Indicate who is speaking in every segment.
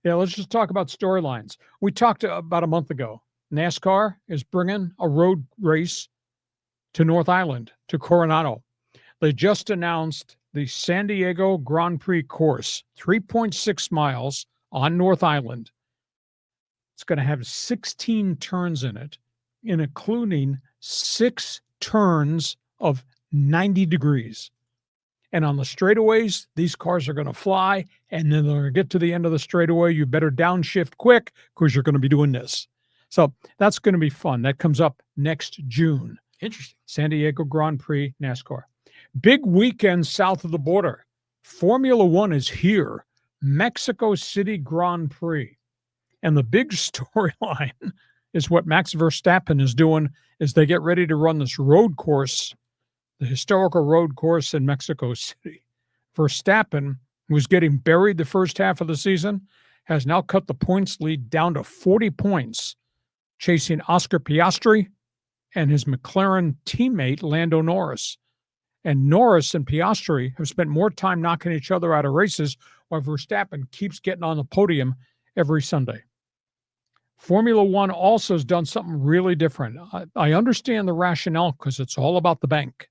Speaker 1: Yeah, let's just talk about storylines. We talked about a month ago. NASCAR is bringing a road race to North Island, to Coronado. They just announced the San Diego Grand Prix course, 3.6 miles on North Island. It's going to have 16 turns in it, including 6 turns of 90 degrees. And on the straightaways, these cars are going to fly, and then they're going to get to the end of the straightaway. You better downshift quick because you're going to be doing this. So that's going to be fun. That comes up next June.
Speaker 2: Interesting.
Speaker 1: San Diego Grand Prix NASCAR. Big weekend south of the border. Formula One is here. Mexico City Grand Prix. And the big storyline is what Max Verstappen is doing as they get ready to run this road course, the historical road course in Mexico City. Verstappen, who was getting buried the first half of the season, has now cut the points lead down to 40 points, chasing Oscar Piastri and his McLaren teammate, Lando Norris. And Norris and Piastri have spent more time knocking each other out of races, while Verstappen keeps getting on the podium every Sunday. Formula One also has done something really different. I understand the rationale because it's all about the bank.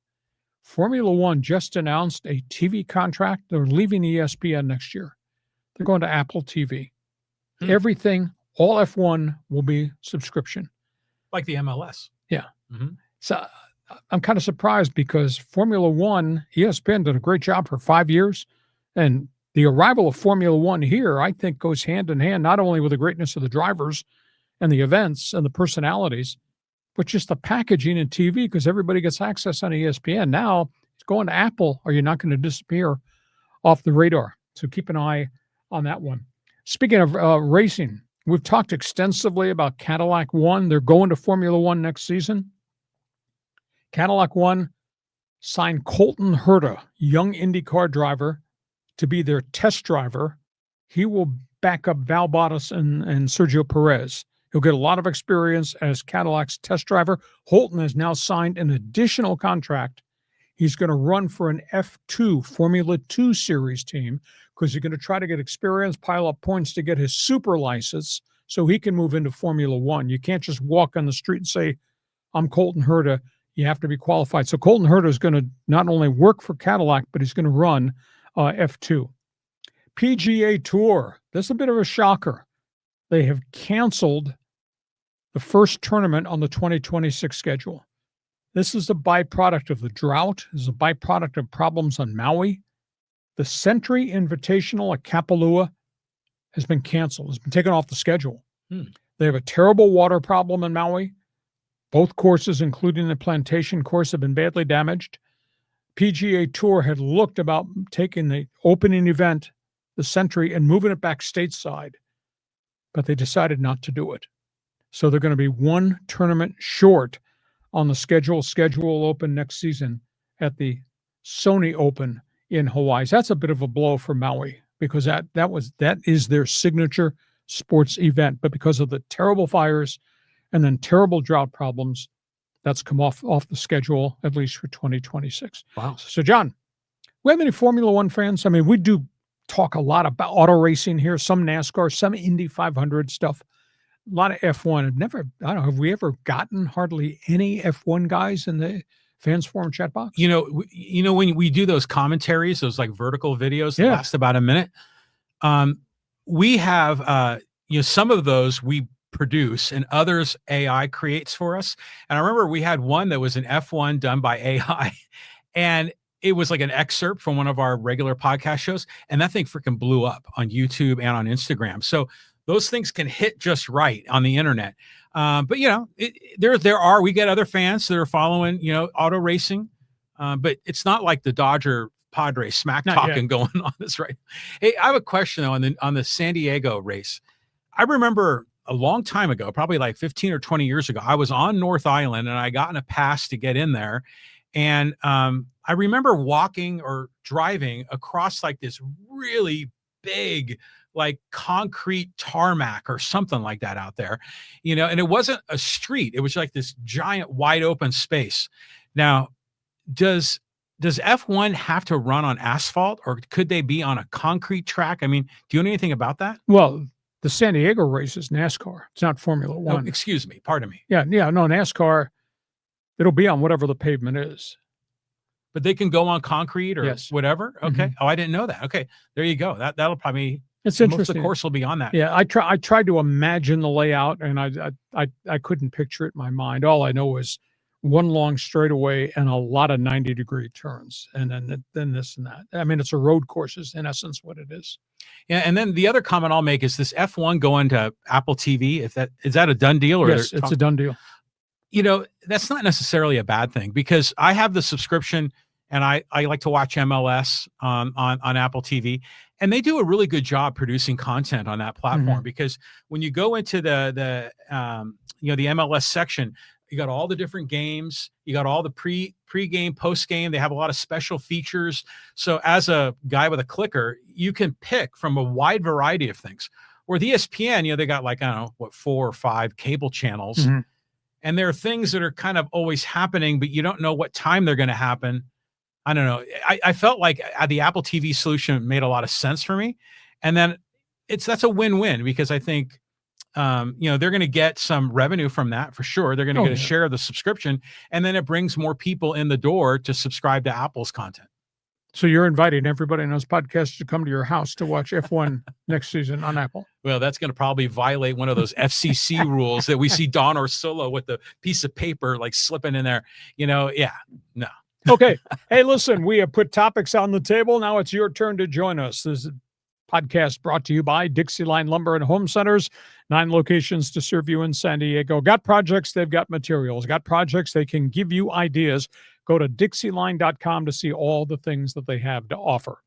Speaker 1: Formula One just announced a TV contract. They're leaving ESPN next year. They're going to Apple TV. Everything, all F1 will be subscription.
Speaker 2: Like the MLS.
Speaker 1: Yeah. So I'm kind of surprised because Formula One, ESPN did a great job for 5 years. And the arrival of Formula One here, I think, goes hand in hand, not only with the greatness of the drivers and the events and the personalities, but just the packaging and TV, because everybody gets access on ESPN. Now it's going to Apple, or you're not going to disappear off the radar. So keep an eye on that one. Speaking of racing, we've talked extensively about Cadillac One. They're going to Formula One next season. Cadillac One signed Colton Herta, young IndyCar driver, to be their test driver. He will back up Val Bottas and Sergio Perez. He'll get a lot of experience as Cadillac's test driver. Holton has now signed an additional contract. He's going to run for an F2 Formula 2 Series team because he's going to try to get experience, pile up points to get his super license so he can move into Formula One. You can't just walk on the street and say, I'm Colton Herta. You have to be qualified. So Colton Herta is going to not only work for Cadillac, but he's going to run F2. PGA Tour. This is a bit of a shocker. They have canceled the first tournament on the 2026 schedule. This is a byproduct of the drought. This is a byproduct of problems on Maui. The Sentry Invitational at Kapalua has been canceled. It's been taken off the schedule. They have a terrible water problem in Maui. Both courses, including the Plantation course, have been badly damaged. PGA Tour had looked about taking the opening event, the Sentry, and moving it back stateside, but they decided not to do it. So they're going to be one tournament short on the schedule. Schedule will open next season at the Sony Open in Hawaii. So that's a bit of a blow for Maui because that is their signature sports event. But because of the terrible fires and then terrible drought problems, that's come off the schedule, at least for 2026.
Speaker 2: Wow.
Speaker 1: So, John, we have any Formula One fans? I mean, we do talk a lot about auto racing here, some NASCAR, some Indy 500 stuff, a lot of F1. Have we ever gotten hardly any F1 guys in the Fans Forum chat box?
Speaker 2: You know, when we do those commentaries, those like vertical videos that last about a minute, we have, some of those we produce and others AI creates for us. And I remember we had one that was an F1 done by AI and it was like an excerpt from one of our regular podcast shows. And that thing freaking blew up on YouTube and on Instagram. So those things can hit just right on the internet. But we get other fans that are following, auto racing. But it's not like the Dodger Padres smack talking going on this right. Hey, I have a question though, on the San Diego race. I remember a long time ago, probably like 15 or 20 years ago, I was on North Island and I got in a pass to get in there. And I remember walking or driving across like this really big, like concrete tarmac or something like that out there, and it wasn't a street. It was like this giant wide open space. Now, does F1 have to run on asphalt or could they be on a concrete track? I mean, do you know anything about that?
Speaker 1: Well, the San Diego race is NASCAR. It's not Formula One.
Speaker 2: Oh, excuse me. Pardon me.
Speaker 1: Yeah. No, NASCAR, it'll be on whatever the pavement is.
Speaker 2: But they can go on concrete or whatever? Okay. Oh, I didn't know that. Okay. There you go. That'll probably...
Speaker 1: It's interesting.
Speaker 2: Most of the course will be on that.
Speaker 1: Yeah, I tried to imagine the layout, and I couldn't picture it in my mind. All I know is one long straightaway and a lot of 90-degree turns, and then this and that. I mean, it's a road course is in essence what it is.
Speaker 2: Yeah, and then the other comment I'll make is this F1 going to Apple TV. Is that a done deal? Or
Speaker 1: yes, it's a done deal.
Speaker 2: You know, that's not necessarily a bad thing, because I have the subscription and I like to watch MLS on Apple TV. And they do a really good job producing content on that platform, because when you go into the MLS section, you got all the different games, you got all the pre-game, post-game. They have a lot of special features. So as a guy with a clicker, you can pick from a wide variety of things. Where the ESPN, they got like, I don't know, 4 or 5 cable channels. And there are things that are kind of always happening, but you don't know what time they're going to happen. I don't know. I felt like the Apple TV solution made a lot of sense for me. And then that's a win-win, because I think, they're going to get some revenue from that for sure. They're going to get a share of the subscription, and then it brings more people in the door to subscribe to Apple's content.
Speaker 1: So you're inviting everybody in those podcasts to come to your house to watch F1 next season on Apple.
Speaker 2: Well, that's going to probably violate one of those FCC rules that we see Don Orsillo with the piece of paper like slipping in there. No.
Speaker 1: Okay. Hey, listen, we have put topics on the table. Now it's your turn to join us. This is a podcast brought to you by Dixieline Lumber and Home Centers. 9 locations to serve you in San Diego. Got projects, they've got materials. Got projects, they can give you ideas. Go to Dixieline.com to see all the things that they have to offer.